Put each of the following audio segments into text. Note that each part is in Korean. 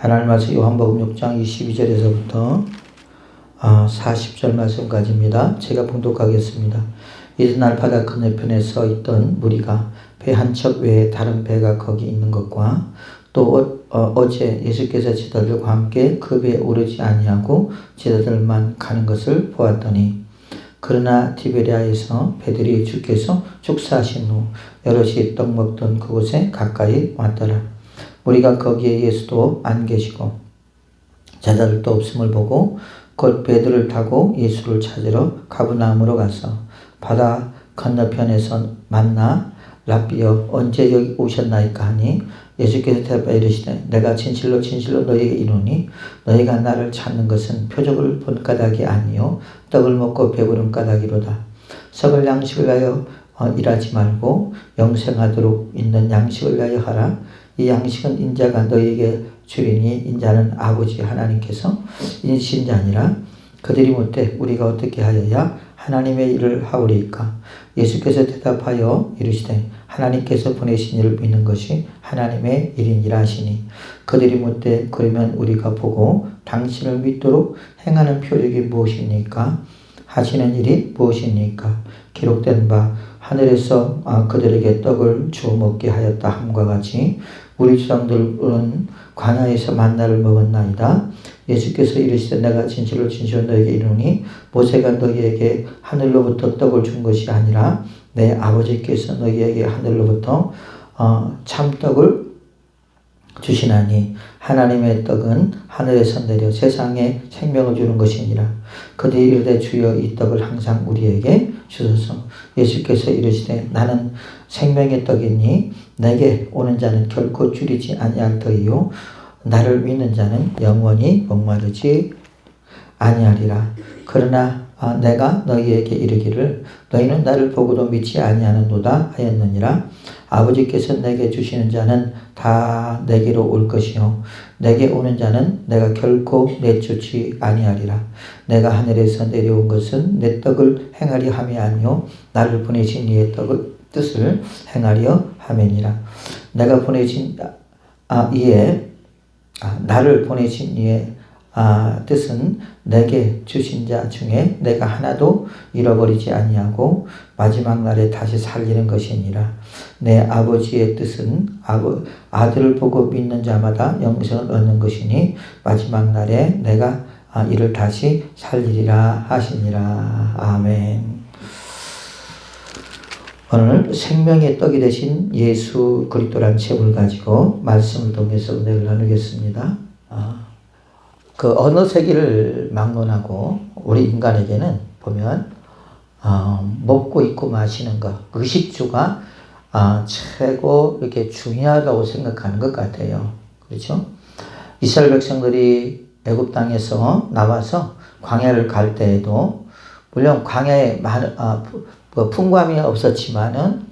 하나님 말씀 요한복음 6장 22절에서부터 40절 말씀까지입니다. 제가 봉독하겠습니다. 이튿날 바다 건너편에 서 있던 무리가 배 한 척 외에 다른 배가 거기 있는 것과 또 어제 예수께서 제자들과 함께 그 배에 오르지 아니하고 제자들만 가는 것을 보았더니, 그러나 디베리아에서 배들이 주께서 축사하신 후 여럿이 떡 먹던 그곳에 가까이 왔더라. 우리가 거기에 예수도 안 계시고 제자들도 없음을 보고 곧 배들을 타고 예수를 찾으러 가버나움으로 가서 바다 건너편에서 만나 랍비여 언제 여기 오셨나이까 하니, 예수께서 대답하여 이르시되 내가 진실로 진실로 너희에게 이르노니 너희가 나를 찾는 것은 표적을 본 까닭이 아니요 떡을 먹고 배부른 까닭이로다. 썩을 양식을 위하여 일하지 말고 영생하도록 있는 양식을 위하여 하라. 이 양식은 인자가 너희에게 주리니 인자는 아버지 하나님께서 인신 자니라. 그들이 묻되 우리가 어떻게 하여야 하나님의 일을 하오리이까? 예수께서 대답하여 이르시되 하나님께서 보내신 이를 믿는 것이 하나님의 일이니라 하시니, 그들이 묻되 그러면 우리가 보고 당신을 믿도록 행하는 표적이 무엇입니까? 하시는 일이 무엇입니까? 기록된 바 하늘에서 그들에게 떡을 주어 먹게 하였다 함과 같이 우리 조상들은 광야에서 만나를 먹었나이다. 예수께서 이르시되 내가 진실로 진실로 너에게 이르노니 모세가 너희에게 하늘로부터 떡을 준 것이 아니라 내 아버지께서 너희에게 하늘로부터 참떡을 주시나니, 하나님의 떡은 하늘에서 내려 세상에 생명을 주는 것이니라. 그들이 이르되 주여 이 떡을 항상 우리에게 주소서. 예수께서 이르시되 나는 생명의 떡이니 내게 오는 자는 결코 줄이지 아니할 터이요 나를 믿는 자는 영원히 목마르지 아니하리라. 그러나 내가 너희에게 이르기를 너희는 나를 보고도 믿지 아니하는도다 하였느니라. 아버지께서 내게 주시는 자는 다 내게로 올 것이요 내게 오는 자는 내가 결코 내쫓지 아니하리라. 내가 하늘에서 내려온 것은 내 떡을 행하려 함이 아니요 나를 보내신 이의 뜻을 행하려 함이니라. 내가 보내신 나를 보내신 이의 뜻은 내게 주신 자 중에 내가 하나도 잃어버리지 아니하고 마지막 날에 다시 살리는 것이니라. 내 아버지의 뜻은 아들을 보고 믿는 자마다 영생을 얻는 것이니 마지막 날에 내가 이를 다시 살리리라 하시니라. 아멘. 오늘 생명의 떡이 되신 예수 그리스도라는 제목을 가지고 말씀을 통해서 은혜를 나누겠습니다. 그 어느 세기를 막론하고 우리 인간에게는 보면 먹고 입고 마시는 것, 의식주가 최고 이렇게 중요하다고 생각하는 것 같아요. 그렇죠? 이스라엘 백성들이 애굽 땅에서 나와서 광야를 갈 때에도 물론 광야에 많은 풍부함이 없었지만은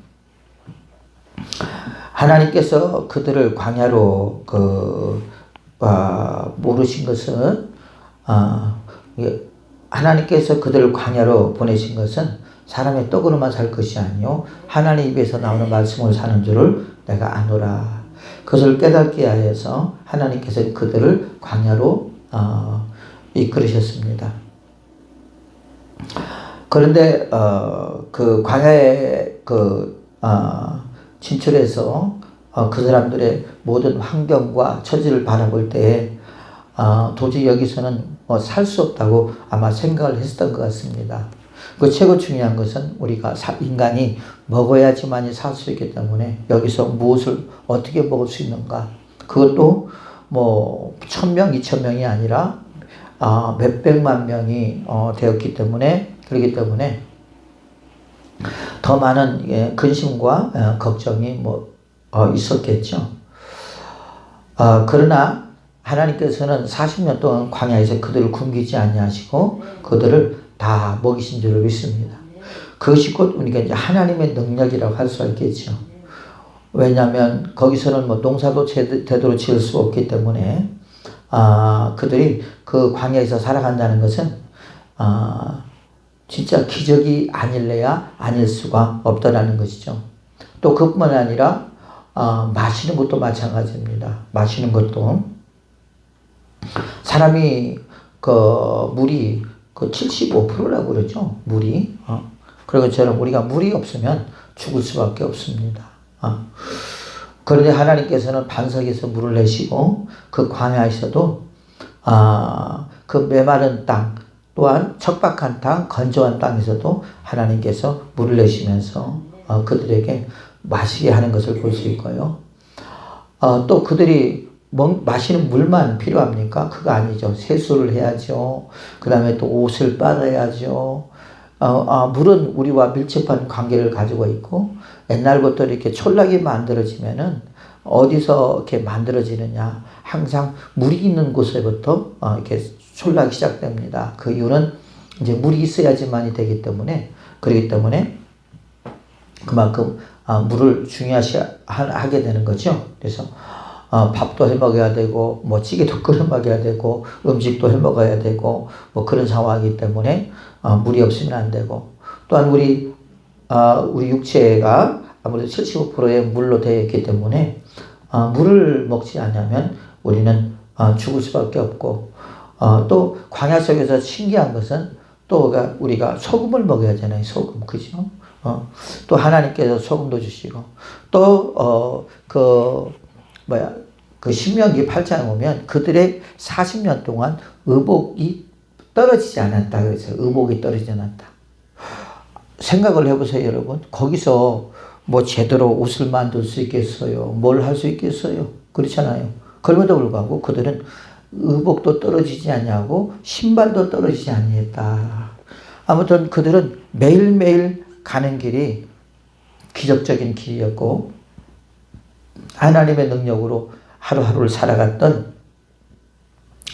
하나님께서 그들을 광야로 모르신 것은 하나님께서 그들을 광야로 보내신 것은 사람의 떡으로만 살 것이 아니요 하나님 입에서 나오는 말씀을 사는 줄을 내가 아노라. 그것을 깨닫게 하여서 하나님께서 그들을 광야로 이끌으셨습니다. 그런데 그 광야에 진출해서 그 사람들의 모든 환경과 처지를 바라볼 때 도저히 여기서는 살 수 없다고 아마 생각을 했었던 것 같습니다. 그 최고 중요한 것은 우리가 인간이 먹어야지만이 살 수 있기 때문에 여기서 무엇을 어떻게 먹을 수 있는가, 그것도 뭐 1000명, 2000명이 아니라 몇백만 명이 되었기 때문에, 그렇기 때문에 더 많은 근심과 걱정이 있었겠죠. 그러나 하나님께서는 40년 동안 광야에서 그들을 굶기지 아니하시고 그들을 다 먹이신 줄을 믿습니다. 그것이 곧 우리가 이제 하나님의 능력이라고 할 수가 있겠죠. 왜냐하면 거기서는 농사도 제대로 지을 수 없기 때문에 그들이 그 광야에서 살아간다는 것은 진짜 기적이 아닐래야 아닐 수가 없다라는 것이죠. 또 그뿐만 아니라 마시는 것도 마찬가지입니다. 마시는 것도 사람이 그 물이 그 75%라고 그러죠. 물이. 그런 것처럼 우리가 물이 없으면 죽을 수밖에 없습니다. 그런데 하나님께서는 반석에서 물을 내시고 그 광야에서도 그 메마른 땅 또한 척박한 땅, 건조한 땅에서도 하나님께서 물을 내시면서 그들에게 마시게 하는 것을 볼 수 있고요. 또 그들이 마시는 물만 필요합니까? 그거 아니죠. 세수를 해야죠. 그 다음에 또 옷을 빨아야죠. 물은 우리와 밀접한 관계를 가지고 있고 옛날부터 이렇게 촌락이 만들어지면은 어디서 이렇게 만들어지느냐? 항상 물이 있는 곳에부터 이렇게 촌락이 시작됩니다. 그 이유는 이제 물이 있어야지만이 되기 때문에 그렇기 때문에 그만큼 물을 중요하게 되는 거죠. 그래서 밥도 해 먹어야 되고 뭐 찌개도 끓여 먹어야 되고 음식도 해 먹어야 되고 뭐 그런 상황이기 때문에 물이 없으면 안 되고 또한 우리 육체가 아무래도 75%의 물로 되어 있기 때문에 물을 먹지 않으면 우리는 죽을 수밖에 없고 또 광야 속에서 신기한 것은 또 우리가 소금을 먹어야 되잖아요. 소금 그죠? 또 하나님께서 소금도 주시고 또 그 신명기 8장에 보면 그들의 40년 동안 의복이 떨어지지 않았다. 그래서 의복이 떨어지지 않았다. 생각을 해보세요, 여러분. 거기서 뭐 제대로 옷을 만들 수 있겠어요? 뭘 할 수 있겠어요? 그렇잖아요. 그럼에도 불구하고 그들은 의복도 떨어지지 않냐고 신발도 떨어지지 않았다. 아무튼 그들은 매일매일 가는 길이 기적적인 길이었고 하나님의 능력으로 하루하루를 살아갔던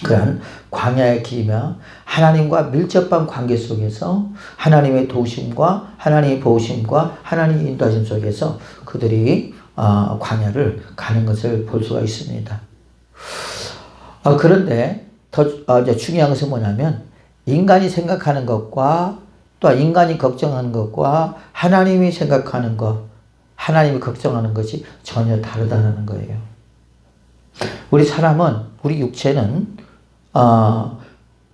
그러한 광야의 길이며 하나님과 밀접한 관계 속에서 하나님의 도우심과 하나님의 보호심과 하나님의 인도하심 속에서 그들이 광야를 가는 것을 볼 수가 있습니다. 그런데 더 이제 중요한 것은 뭐냐면 인간이 생각하는 것과 또 인간이 걱정하는 것과 하나님이 생각하는 것, 하나님이 걱정하는 것이 전혀 다르다는 거예요. 우리 사람은, 우리 육체는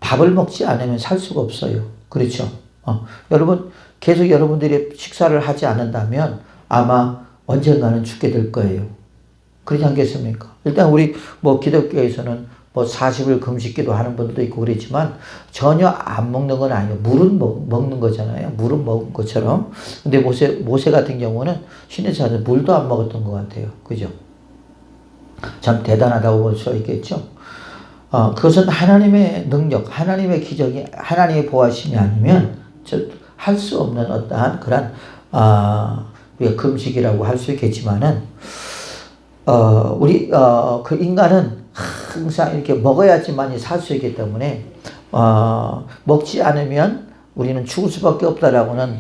밥을 먹지 않으면 살 수가 없어요. 그렇죠? 여러분, 계속 여러분들이 식사를 하지 않는다면 아마 언젠가는 죽게 될 거예요. 그렇지 않겠습니까? 일단 우리 기독교에서는 40일 금식기도 하는 분들도 있고 그랬지만 전혀 안 먹는 건 아니에요. 물은 먹는 거잖아요. 물은 먹은 것처럼. 근데 모세 같은 경우는 신에서 물도 안 먹었던 것 같아요. 그죠? 참 대단하다고 볼 수 있겠죠. 그것은 하나님의 능력, 하나님의 기적이, 하나님의 보호하심이 아니면 할 수 없는 어떠한 그런 우리가 금식이라고 할 수 있겠지만은 그 인간은 항상 이렇게 먹어야지만이 살 수 있기 때문에 먹지 않으면 우리는 죽을 수밖에 없다라고는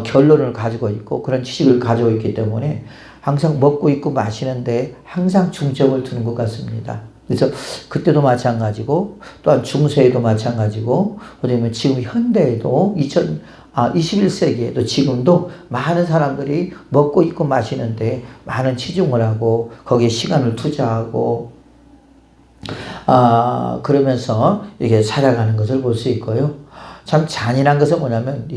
결론을 가지고 있고 그런 지식을 가지고 있기 때문에 항상 먹고 있고 마시는데 항상 중점을 두는 것 같습니다. 그래서 그때도 마찬가지고 또한 중세에도 마찬가지고 그다음에 지금 현대에도 21세기에도 지금도 많은 사람들이 먹고 있고 마시는데 많은 치중을 하고 거기에 시간을 투자하고 그러면서 이렇게 살아가는 것을 볼 수 있고요. 참 잔인한 것은 뭐냐면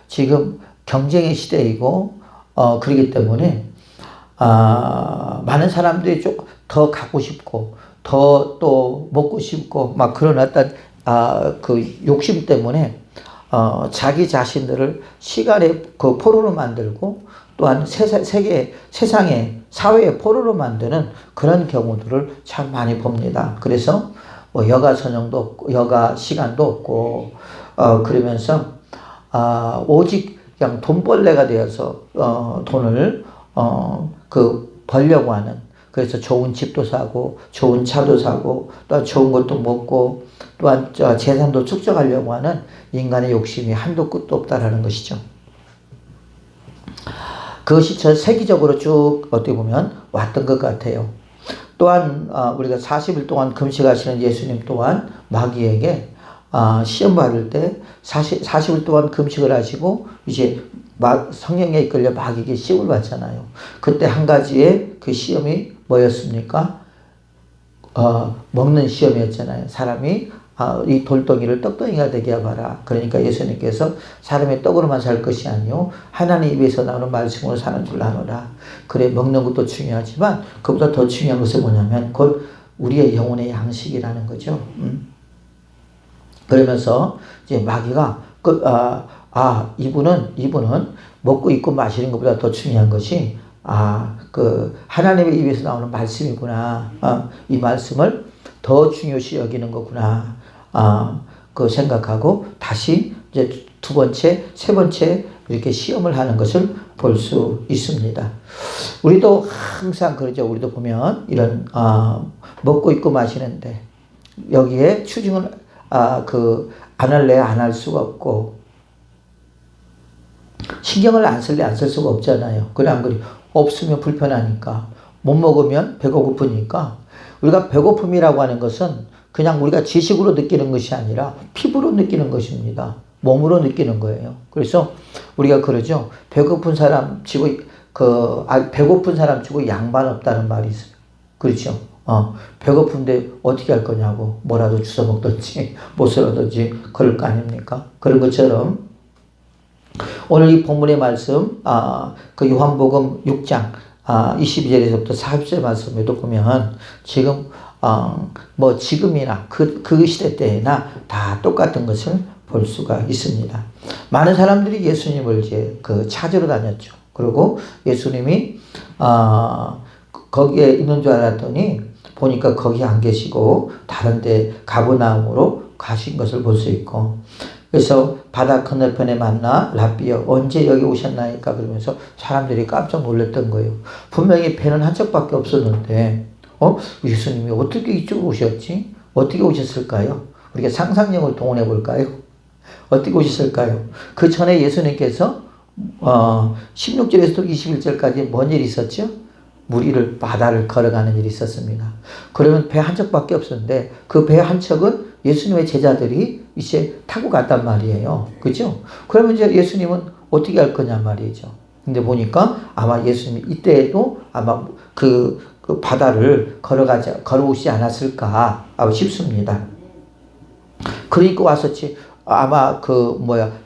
지금 경쟁의 시대이고 그렇기 때문에 많은 사람들이 좀 더 갖고 싶고 더 또 먹고 싶고 막 그런 어떤 그 욕심 때문에 자기 자신들을 시간의 그 포로로 만들고 또한 세상의 사회의 포로로 만드는 그런 경우들을 참 많이 봅니다. 그래서 여가 선용도 없고 여가 시간도 없고 그러면서 오직 그냥 돈벌레가 되어서 돈을 벌려고 하는, 그래서 좋은 집도 사고 좋은 차도 사고 또한 좋은 것도 먹고 또한 재산도 축적하려고 하는 인간의 욕심이 한도 끝도 없다라는 것이죠. 그것이 세계적으로 쭉 어떻게 보면 왔던 것 같아요. 또한 우리가 40일 동안 금식하시는 예수님 또한 마귀에게 시험 받을 때 40일 동안 금식을 하시고 이제 성령에 이끌려 마귀에게 시험을 받잖아요. 그때 한 가지의 그 시험이 뭐였습니까? 먹는 시험이었잖아요. 사람이 이 돌덩이를 떡덩이가 되게 해봐라. 그러니까 예수님께서 사람의 떡으로만 살 것이 아니요 하나님 입에서 나오는 말씀으로 사는 줄 아노라. 그래, 먹는 것도 중요하지만 그보다 더 중요한 것은 뭐냐면 그걸 우리의 영혼의 양식이라는 거죠. 그러면서 이제 마귀가 이분은 먹고 입고 마시는 것보다 더 중요한 것이 하나님의 입에서 나오는 말씀이구나. 이 말씀을 더 중요시 여기는 거구나. 그 생각하고 다시 이제 두 번째, 세 번째 이렇게 시험을 하는 것을 볼 수 있습니다. 우리도 항상 그러죠. 우리도 보면 이런 먹고 입고 마시는데 여기에 추징을 안 할래 안 할 수가 없고 신경을 안 쓸래 안 쓸 수가 없잖아요. 그래 안 그래? 없으면 불편하니까 못 먹으면 배가 고프니까 우리가 배고픔이라고 하는 것은 그냥 우리가 지식으로 느끼는 것이 아니라 피부로 느끼는 것입니다. 몸으로 느끼는 거예요. 그래서 우리가 그러죠. 배고픈 사람 치고 배고픈 사람 치고 양반 없다는 말이 있어요. 그렇죠. 배고픈데 어떻게 할 거냐고 뭐라도 주워 먹든지 못을 얻든지 그럴 거 아닙니까? 그런 것처럼 오늘 이 본문의 말씀, 그 요한복음 6장 22절에서부터 40절 말씀에도 보면 지금 지금이나 그 시대 때나 다 똑같은 것을 볼 수가 있습니다. 많은 사람들이 예수님을 이제 찾으러 다녔죠. 그리고 예수님이 거기에 있는 줄 알았더니 보니까 거기 안 계시고 다른 데 가버나움으로 가신 것을 볼 수 있고, 그래서 바다 건너편에 만나 랍비여 언제 여기 오셨나이까 그러면서 사람들이 깜짝 놀랐던 거예요. 분명히 배는 한 척밖에 없었는데 예수님이 어떻게 이쪽으로 오셨지? 어떻게 오셨을까요? 우리가 상상력을 동원해 볼까요? 어떻게 오셨을까요? 그 전에 예수님께서 16절에서 21절까지 뭔 일이 있었죠? 바다를 걸어가는 일이 있었습니다. 그러면 배 한 척밖에 없었는데 그 배 한 척은 예수님의 제자들이 이제 타고 갔단 말이에요. 그죠? 그러면 이제 예수님은 어떻게 할 거냐 말이죠. 근데 보니까 아마 예수님이 이때에도 아마 그 바다를 걸어오지 않았을까 싶습니다. 그러니까 왔었지. 아마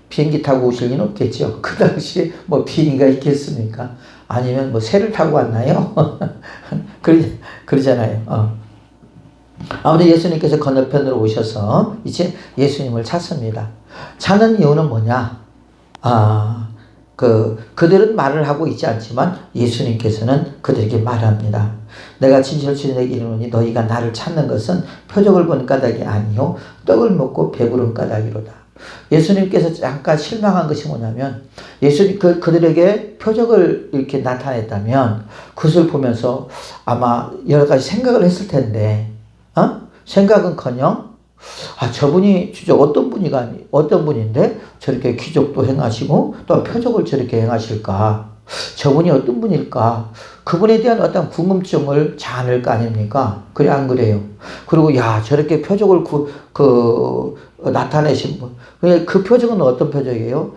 비행기 타고 오실 리는 없겠죠. 그 당시에 비행기가 있겠습니까? 아니면 새를 타고 왔나요? 그러잖아요. 아무튼 예수님께서 건너편으로 오셔서 이제 예수님을 찾습니다. 찾는 이유는 뭐냐? 그들은 말을 하고 있지 않지만 예수님께서는 그들에게 말합니다. 내가 진실로 내게 이르노니 너희가 나를 찾는 것은 표적을 보는 까닭이 아니요 떡을 먹고 배부른 까닭이로다. 예수님께서 잠깐 실망한 것이 뭐냐면 예수님 그들에게 표적을 이렇게 나타냈다면 그것을 보면서 아마 여러 가지 생각을 했을 텐데 생각은커녕 저분이 진짜 어떤 분인데 저렇게 기적도 행하시고 또 표적을 저렇게 행하실까? 저분이 어떤 분일까? 그분에 대한 어떤 궁금증을 자아낼 거 아닙니까? 그래 안 그래요? 그리고 저렇게 표적을 나타내신 분. 그 표적은 어떤 표적이에요?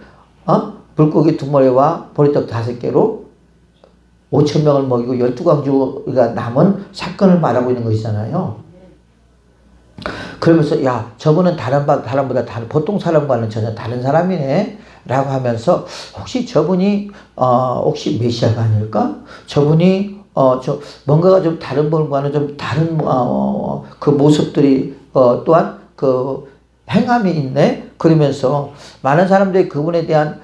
물고기 2마리와 보리떡 5개로 5,000명을 먹이고 12광주가 남은 사건을 말하고 있는 것이잖아요. 그러면서 저분은 다른 보통 사람과는 전혀 다른 사람이네 라고 하면서 혹시 저분이 혹시 메시아가 아닐까? 저분이 뭔가가 좀 다른 분과는 좀 다른 그 모습들이 또한 그 행함이 있네. 그러면서 많은 사람들이 그분에 대한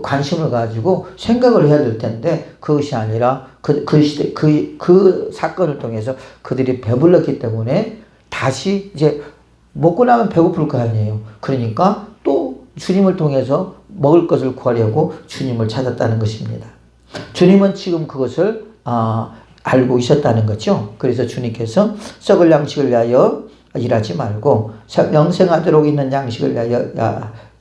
관심을 가지고 생각을 해야 될 텐데 그것이 아니라 그 시대 그 사건을 통해서 그들이 배불렀기 때문에 다시 이제 먹고 나면 배고플 거 아니에요. 그러니까 또 주님을 통해서 먹을 것을 구하려고 주님을 찾았다는 것입니다. 주님은 지금 그것을 알고 있었다는 거죠. 그래서 주님께서 썩을 양식을 위하여 일하지 말고 영생하도록 있는 양식을 위하여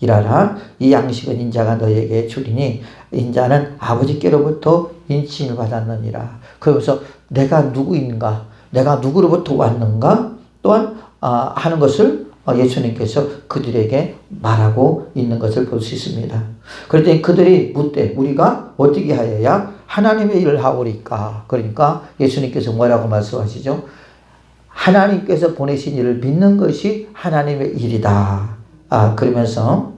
일하라. 이 양식은 인자가 너에게 주리니 인자는 아버지께로부터 인침을 받았느니라. 그러면서 내가 누구인가? 내가 누구로부터 왔는가? 또한 하는 것을 예수님께서 그들에게 말하고 있는 것을 볼 수 있습니다. 그랬더니 그들이 묻되 우리가 어떻게 하여야 하나님의 일을 하오리까? 그러니까 예수님께서 뭐라고 말씀하시죠? 하나님께서 보내신 일을 믿는 것이 하나님의 일이다. 그러면서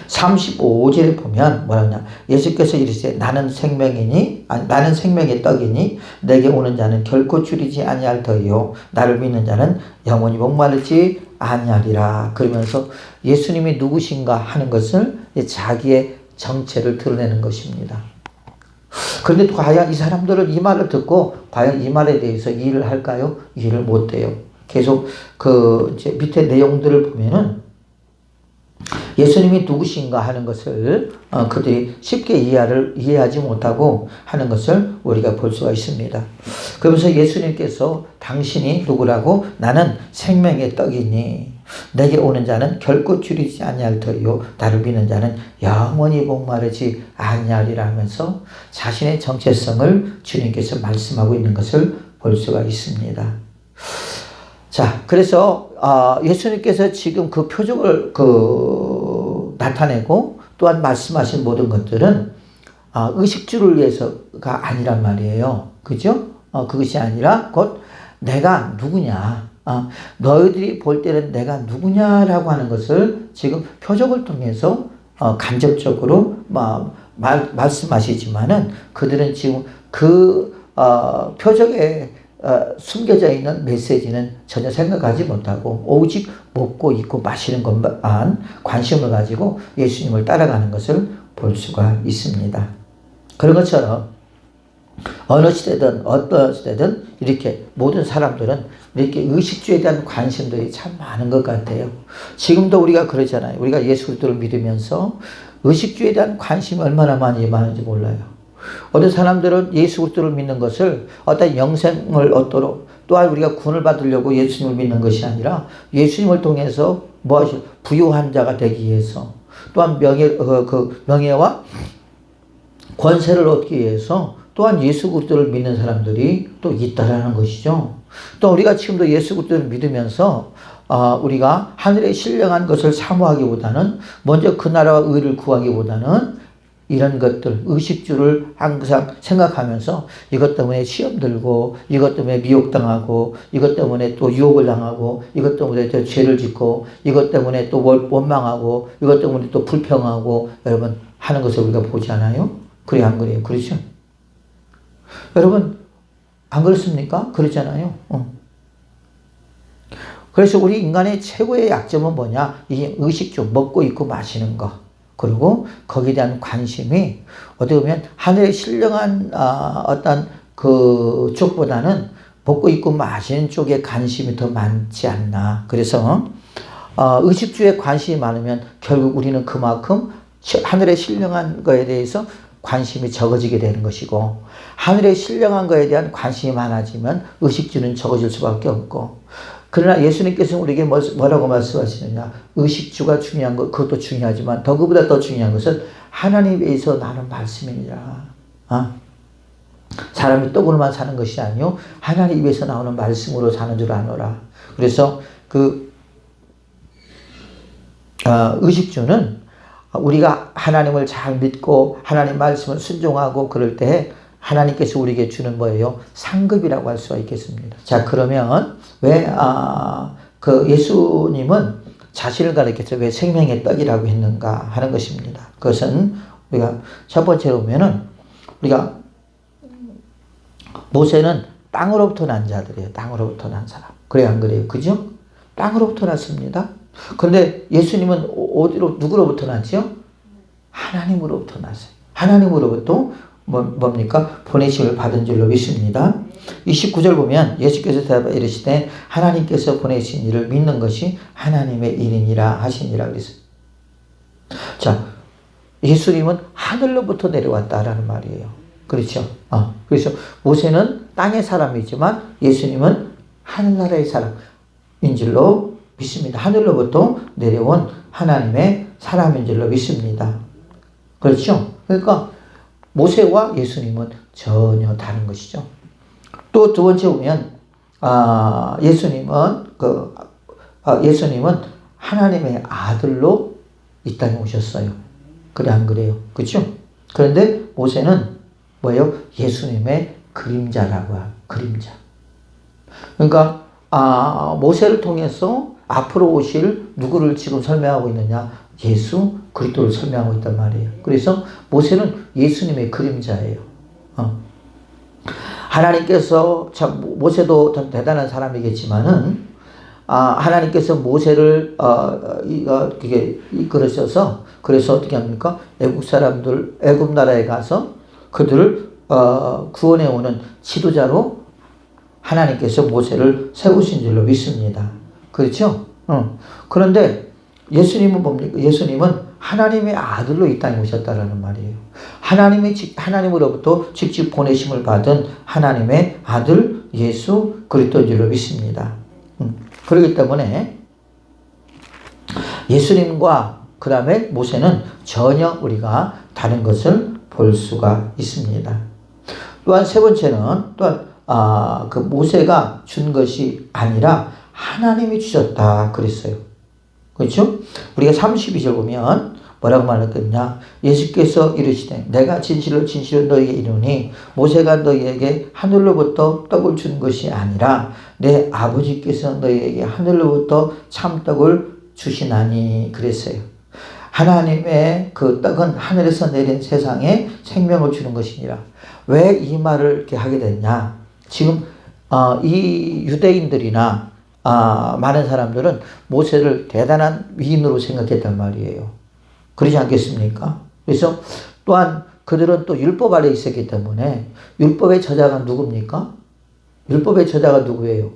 35절에 보면 뭐라냐, 예수께서 이르시되 나는 생명의 떡이니 내게 오는 자는 결코 줄이지 아니할 터이요 나를 믿는 자는 영원히 목마르지 아니하리라. 그러면서 예수님이 누구신가 하는 것을 자기의 정체를 드러내는 것입니다. 그런데 과연 이 사람들은 이 말을 듣고 과연 이 말에 대해서 이해를 할까요? 이해를 못 해요. 계속 이제 밑에 내용들을 보면은 예수님이 누구신가 하는 것을 그들이 쉽게 이해하지 못하고 하는 것을 우리가 볼 수가 있습니다. 그러면서 예수님께서 당신이 누구라고? 나는 생명의 떡이니 내게 오는 자는 결코 줄이지 아니할 터이요 나를 믿는 자는 영원히 목마르지 아니하리라 하면서 자신의 정체성을 주님께서 말씀하고 있는 것을 볼 수가 있습니다. 자, 그래서 예수님께서 지금 그 표적을 나타내고 또한 말씀하신 모든 것들은 의식주를 위해서가 아니란 말이에요. 그죠? 그것이 아니라 곧 내가 누구냐, 너희들이 볼 때는 내가 누구냐라고 하는 것을 지금 표적을 통해서 간접적으로 말씀하시지만은 그들은 지금 표적에 숨겨져 있는 메시지는 전혀 생각하지 못하고 오직 먹고 입고 마시는 것만 관심을 가지고 예수님을 따라가는 것을 볼 수가 있습니다. 그런 것처럼 어느 시대든 어떤 시대든 이렇게 모든 사람들은 이렇게 의식주에 대한 관심들이 참 많은 것 같아요. 지금도 우리가 그러잖아요. 우리가 예수 그리스도를 믿으면서 의식주에 대한 관심이 얼마나 많은지 몰라요. 어떤 사람들은 예수 그리스도를 믿는 것을 어떤 영생을 얻도록 또한 우리가 구원을 받으려고 예수님을 믿는 것이 아니라 예수님을 통해서 부유한 자가 되기 위해서 또한 명예와 권세를 얻기 위해서 또한 예수 그리스도를 믿는 사람들이 또 있다라는 것이죠. 또 우리가 지금도 예수 그리스도를 믿으면서 우리가 하늘에 신령한 것을 사모하기보다는 먼저 그 나라와 의를 구하기보다는 이런 것들, 의식주를 항상 생각하면서 이것 때문에 시험 들고, 이것 때문에 미혹당하고, 이것 때문에 또 유혹을 당하고, 이것 때문에 또 죄를 짓고, 이것 때문에 또 원망하고, 이것 때문에 또 불평하고, 여러분, 하는 것을 우리가 보지 않아요? 그래, 안 그래요? 그렇죠? 여러분, 안 그렇습니까? 그렇잖아요. 그래서 우리 인간의 최고의 약점은 뭐냐? 이 의식주, 먹고 입고 마시는 거. 그리고 거기에 대한 관심이 어떻게 보면 하늘의 신령한 어떤 그 쪽보다는 먹고 입고 마시는 쪽에 관심이 더 많지 않나. 그래서 의식주에 관심이 많으면 결국 우리는 그만큼 하늘의 신령한 거에 대해서 관심이 적어지게 되는 것이고, 하늘의 신령한 거에 대한 관심이 많아지면 의식주는 적어질 수밖에 없고, 그러나 예수님께서는 우리에게 뭐라고 말씀하시느냐? 의식주가 중요한 것, 그것도 중요하지만 그보다 더 중요한 것은 하나님에서 나는 말씀이니라. 사람이 떡으로만 사는 것이 아니요 하나님 입에서 나오는 말씀으로 사는 줄 아노라. 그래서 의식주는 우리가 하나님을 잘 믿고 하나님 말씀을 순종하고 그럴 때 하나님께서 우리에게 주는 뭐예요? 상급이라고 할 수가 있겠습니다. 자, 그러면 왜 예수님은 자신을 가리켜서 왜 생명의 떡이라고 했는가 하는 것입니다. 그것은 우리가 첫 번째로 보면은 우리가 모세는 땅으로부터 난 자들이에요. 땅으로부터 난 사람. 그래요, 안 그래요? 그죠? 땅으로부터 났습니다. 그런데 예수님은 누구로부터 났죠? 하나님으로부터 났어요. 하나님으로부터 뭡니까? 보내심을 받은 줄로 믿습니다. 29절 보면 예수께서 대답하여 이르시되 하나님께서 보내신 일을 믿는 것이 하나님의 일이니라 하시니라 그랬어요. 자, 예수님은 하늘로부터 내려왔다라는 말이에요. 그렇죠? 그래서 모세는 땅의 사람이지만 예수님은 하늘나라의 사람인 줄로 믿습니다. 하늘로부터 내려온 하나님의 사람인 줄로 믿습니다. 그렇죠? 그러니까 모세와 예수님은 전혀 다른 것이죠. 또 두 번째 보면 예수님은 하나님의 아들로 이 땅에 오셨어요. 그래, 안 그래요? 그렇죠? 그런데 모세는 뭐예요? 예수님의 그림자라고 해요. 그림자. 그러니까 모세를 통해서 앞으로 오실 누구를 지금 설명하고 있느냐? 예수 그리스도를 설명하고 있단 말이에요. 그래서 모세는 예수님의 그림자예요. 하나님께서 참 모세도 참 대단한 사람이겠지만은 하나님께서 모세를 그게 이끌으셔서 그래서 어떻게 합니까? 애굽 나라에 가서 그들을 구원해 오는 지도자로 하나님께서 모세를 세우신 줄로 믿습니다. 그렇죠? 그런데 예수님은 뭡니까? 예수님은 하나님의 아들로 이 땅에 오셨다라는 말이에요. 하나님으로부터 직접 보내심을 받은 하나님의 아들 예수 그리스도인 줄로 믿습니다. 그렇기 때문에 예수님과 그 다음에 모세는 전혀 우리가 다른 것을 볼 수가 있습니다. 또한 세 번째는 그 모세가 준 것이 아니라 하나님이 주셨다 그랬어요. 그렇죠? 우리가 32절 보면 뭐라고 말했겠냐? 예수께서 이르시되 내가 진실로 너희에게 이르노니 모세가 너희에게 하늘로부터 떡을 준 것이 아니라 내 아버지께서 너희에게 하늘로부터 참떡을 주시나니 그랬어요. 하나님의 그 떡은 하늘에서 내린 세상에 생명을 주는 것이니라. 왜 이 말을 이렇게 하게 됐냐? 지금 이 유대인들이나 많은 사람들은 모세를 대단한 위인으로 생각했단 말이에요. 그러지 않겠습니까? 그래서 또한 그들은 또 율법 아래 있었기 때문에 율법의 저자가 누굽니까? 율법의 저자가 누구예요?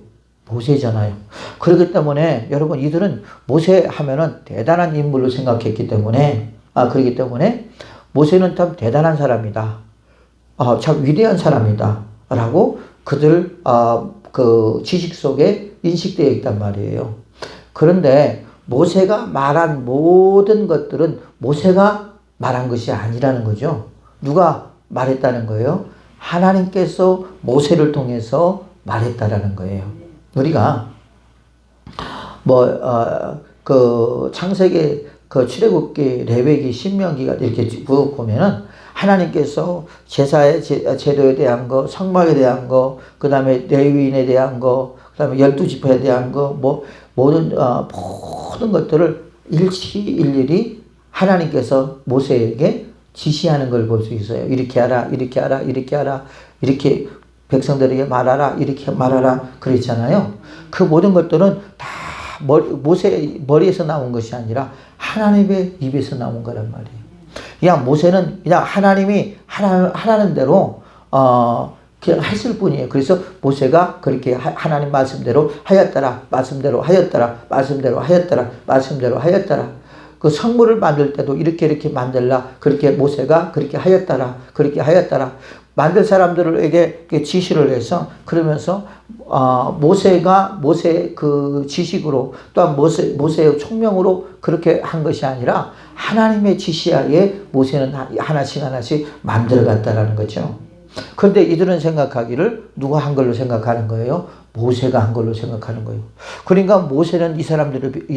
모세잖아요. 그렇기 때문에 여러분 이들은 모세 하면은 대단한 인물로 생각했기 때문에 그렇기 때문에 모세는 참 대단한 사람이다. 참 위대한 사람이다. 라고 그들 그 지식 속에 인식되어 있단 말이에요. 그런데 모세가 말한 모든 것들은 모세가 말한 것이 아니라는 거죠. 누가 말했다는 거예요? 하나님께서 모세를 통해서 말했다라는 거예요. 우리가 그 창세기, 그 출애굽기, 레위기, 신명기가 이렇게 보면은 하나님께서 제도에 대한 거, 성막에 대한 거, 그 다음에 레위인에 대한 거, 그 다음에 12지파에 대한 거, 모든 것들을 일일이 하나님께서 모세에게 지시하는 걸 볼 수 있어요. 이렇게 하라, 이렇게 하라, 이렇게 하라, 이렇게 백성들에게 말하라, 이렇게 말하라, 그랬잖아요. 그 모든 것들은 다 모세의 머리에서 나온 것이 아니라 하나님의 입에서 나온 거란 말이에요. 그냥 모세는 그냥 하나님이 하라는 대로 그냥 했을 뿐이에요. 그래서 모세가 그렇게 하나님 말씀대로 하였더라, 말씀대로 하였더라, 말씀대로 하였더라, 말씀대로 하였더라. 그 성물을 만들 때도 이렇게 만들라, 그렇게 모세가 그렇게 하였더라, 그렇게 하였더라. 만들 사람들에게 지시를 해서 그러면서 모세의 그 지식으로 또한 모세의 총명으로 그렇게 한 것이 아니라 하나님의 지시하에 모세는 하나씩 만들어갔다라는 거죠. 그런데 이들은 생각하기를 누가 한 걸로 생각하는 거예요? 모세가 한 걸로 생각하는 거예요. 그러니까 모세는 이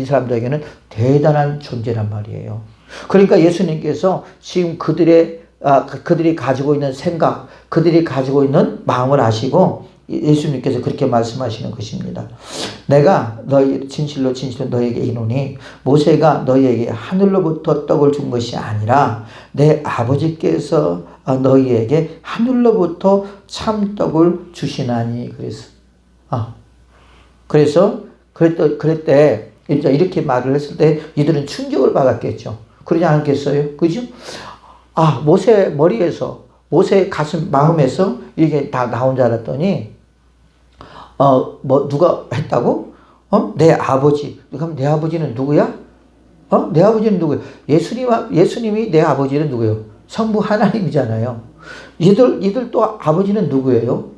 사람들에게는 대단한 존재란 말이에요. 그러니까 예수님께서 지금 그들이 가지고 있는 생각, 그들이 가지고 있는 마음을 아시고 예수님께서 그렇게 말씀하시는 것입니다. 내가 진실로 너희에게 이르노니 모세가 너희에게 하늘로부터 떡을 준 것이 아니라 내 아버지께서 너희에게 하늘로부터 참떡을 주시나니 그래서 그랬대 이제 이렇게 말을 했을 때 이들은 충격을 받았겠죠. 그러지 않겠어요? 그죠? 모세 머리에서, 모세 가슴, 마음에서 이게 다 나온 줄 알았더니, 누가 했다고? 내 아버지. 그럼 내 아버지는 누구야? 내 아버지는 누구야? 예수님이 내 아버지는 누구예요? 성부 하나님이잖아요. 이들 또 아버지는 누구예요?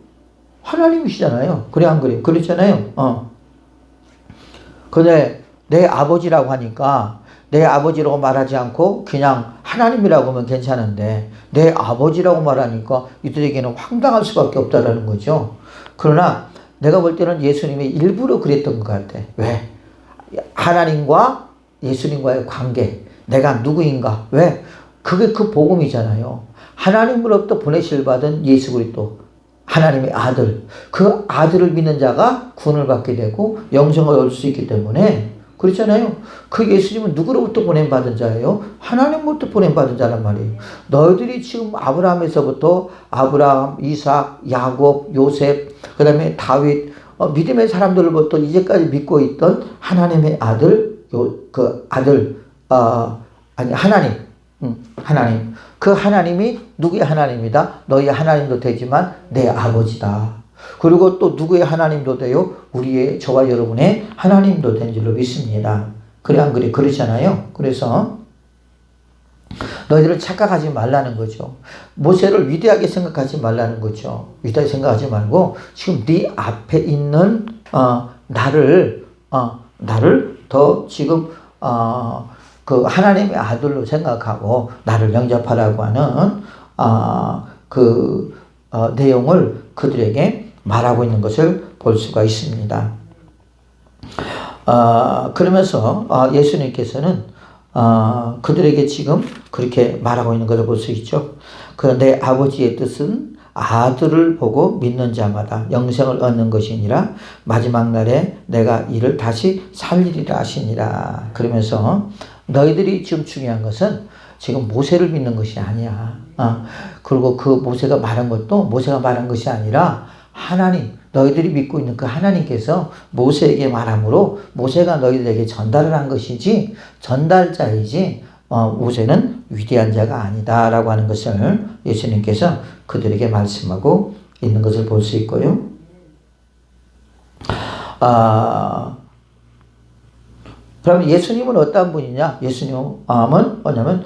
하나님이시잖아요. 그래, 안 그래요? 그렇잖아요. 근데 내 아버지라고 하니까 내 아버지라고 말하지 않고 그냥 하나님이라고 하면 괜찮은데 내 아버지라고 말하니까 이들에게는 황당할 수밖에 없다라는 거죠. 그러나 내가 볼 때는 예수님이 일부러 그랬던 것 같아. 왜? 하나님과 예수님과의 관계, 내가 누구인가? 왜? 그게 그 복음이잖아요. 하나님으로부터 보내실 받은 예수 그리스도, 하나님의 아들, 그 아들을 믿는 자가 구원을 받게 되고 영생을 얻을 수 있기 때문에 그렇잖아요. 그 예수님은 누구로부터 보냄받은 자예요? 하나님으로부터 보냄받은 자란 말이에요. 너희들이 지금 아브라함에서부터 아브라함, 이삭, 야곱, 요셉, 그 다음에 다윗, 믿음의 사람들로부터 이제까지 믿고 있던 하나님의 아들, 하나님. 그 하나님이 누구의 하나님이다? 너희의 하나님도 되지만 내 아버지다. 그리고 또 누구의 하나님도 돼요? 우리의, 저와 여러분의 하나님도 된 줄로 믿습니다. 그래 안 그래? 그렇잖아요. 그래서 너희들은 착각하지 말라는 거죠. 모세를 위대하게 생각하지 말라는 거죠. 위대하게 생각하지 말고 지금 네 앞에 있는 나를 더 지금 그 하나님의 아들로 생각하고 나를 영접하라고 하는 내용을 그들에게 말하고 있는 것을 볼 수가 있습니다. 그러면서 예수님께서는 그들에게 지금 그렇게 말하고 있는 것을 볼 수 있죠. 그런데 아버지의 뜻은 아들을 보고 믿는 자마다 영생을 얻는 것이니라. 마지막 날에 내가 이를 다시 살리리라 하시니라. 그러면서 너희들이 지금 중요한 것은 지금 모세를 믿는 것이 아니야. 그리고 그 모세가 말한 것도 모세가 말한 것이 아니라 하나님, 너희들이 믿고 있는 그 하나님께서 모세에게 말함으로 모세가 너희들에게 전달을 한 것이지 전달자이지 모세는 위대한 자가 아니다라고 하는 것을 예수님께서 그들에게 말씀하고 있는 것을 볼 수 있고요. 그러면 예수님은 어떤 분이냐? 예수님은 뭐냐면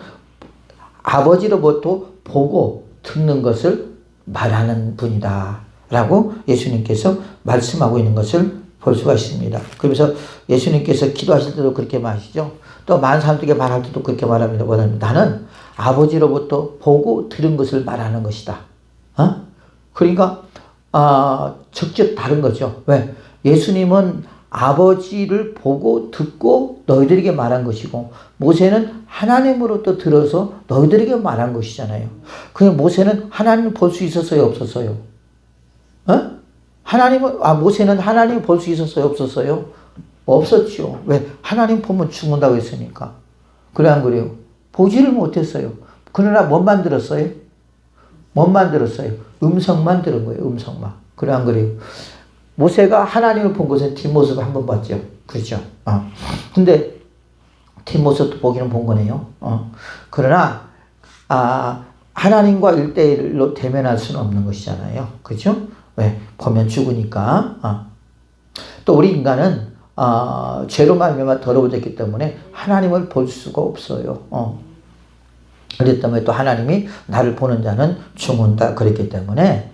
아버지로부터 보고 듣는 것을 말하는 분이다 라고 예수님께서 말씀하고 있는 것을 볼 수가 있습니다. 그래서 예수님께서 기도하실 때도 그렇게 말하시죠. 또 많은 사람들에게 말할 때도 그렇게 말합니다. 나는 아버지로부터 보고 들은 것을 말하는 것이다. 그러니까 직접 다른 거죠. 왜? 예수님은 아버지를 보고 듣고 너희들에게 말한 것이고 모세는 하나님으로부터 들어서 너희들에게 말한 것이잖아요. 그냥 모세는 하나님을 볼 수 있었어요? 없었어요? 모세는 하나님을 볼 수 있었어요? 없었어요? 없었죠. 왜? 하나님 보면 죽는다고 했으니까. 그래 안 그래요? 보지를 못했어요. 그러나 뭐만 들었어요? 뭐만 들었어요? 음성만 들은 거예요. 음성만. 그래 안 그래요? 모세가 하나님을 본 것은 뒷모습을 한 번 봤죠. 그렇죠. 근데 뒷모습도 보기는 본 거네요. 그러나 하나님과 1대1로 대면할 수는 없는 것이잖아요. 그렇죠? 왜? 보면 죽으니까. 또 우리 인간은 죄로 말미암아 더러워졌기 때문에 하나님을 볼 수가 없어요. 그렇기 때문에 또 하나님이 나를 보는 자는 죽는다 그랬기 때문에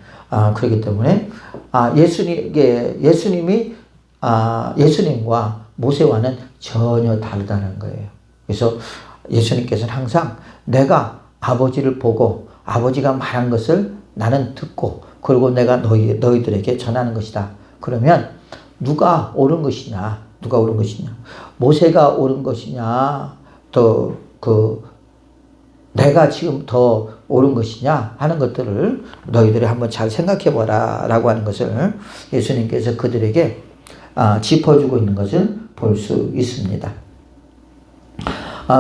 예수님과 모세와는 전혀 다르다는 거예요. 그래서 예수님께서는 항상 내가 아버지를 보고 아버지가 말한 것을 나는 듣고 그리고 내가 너희들에게 전하는 것이다. 그러면 누가 옳은 것이냐? 모세가 옳은 것이냐? 내가 지금 더 옳은 것이냐? 하는 것들을 너희들이 한번 잘 생각해 보라 라고 하는 것을 예수님께서 그들에게 짚어주고 있는 것을 볼 수 있습니다.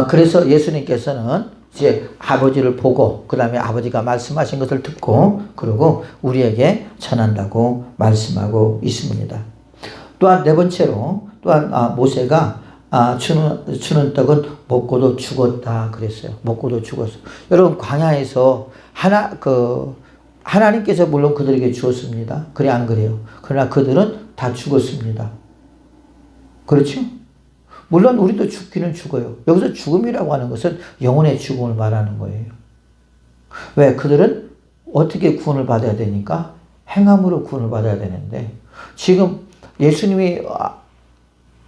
그래서 예수님께서는 이제 아버지를 보고 그 다음에 아버지가 말씀하신 것을 듣고 그리고 우리에게 전한다고 말씀하고 있습니다. 또한 네 번째로 모세가 주는 떡은 먹고도 죽었다 그랬어요. 먹고도 죽었어. 여러분 광야에서 하나님께서 물론 그들에게 주었습니다. 그래 안 그래요? 그러나 그들은 다 죽었습니다. 그렇죠? 물론 우리도 죽기는 죽어요. 여기서 죽음이라고 하는 것은 영혼의 죽음을 말하는 거예요. 왜? 그들은 어떻게 구원을 받아야 되니까? 행함으로 구원을 받아야 되는데 지금 예수님이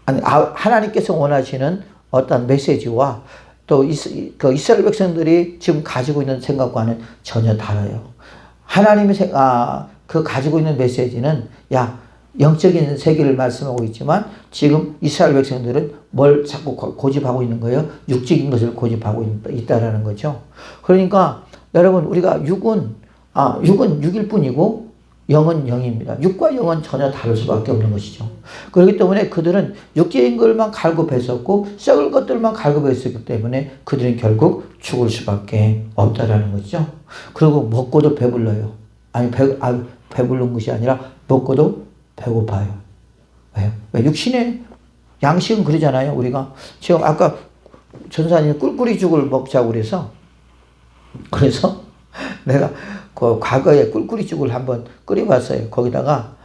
하나님께서 원하시는 어떤 메시지와 또 이스라엘 백성들이 지금 가지고 있는 생각과는 전혀 달라요. 하나님이 가지고 있는 메시지는 영적인 세계를 말씀하고 있지만 지금 이스라엘 백성들은 뭘 자꾸 고집하고 있는 거예요? 육적인 것을 고집하고 있다라는 거죠. 그러니까 여러분 우리가 육은 육일 뿐이고 영은 영입니다. 육과 영은 전혀 다를 수밖에 없는 것이죠. 그렇기 때문에 그들은 육계인 것만 갈급했었고 썩을 것들만 갈급했었기 때문에 그들은 결국 죽을 수밖에 없다라는 거죠. 그리고 먹고도 배불러요. 배부른 것이 아니라 먹고도 배고파요. 왜요? 왜? 육신의 양식은 그러잖아요. 우리가 지금 아까 전사님 꿀꿀이죽을 먹자고 그래서 내가 그 과거에 꿀꿀이죽을 한번 끓여봤어요. 거기다가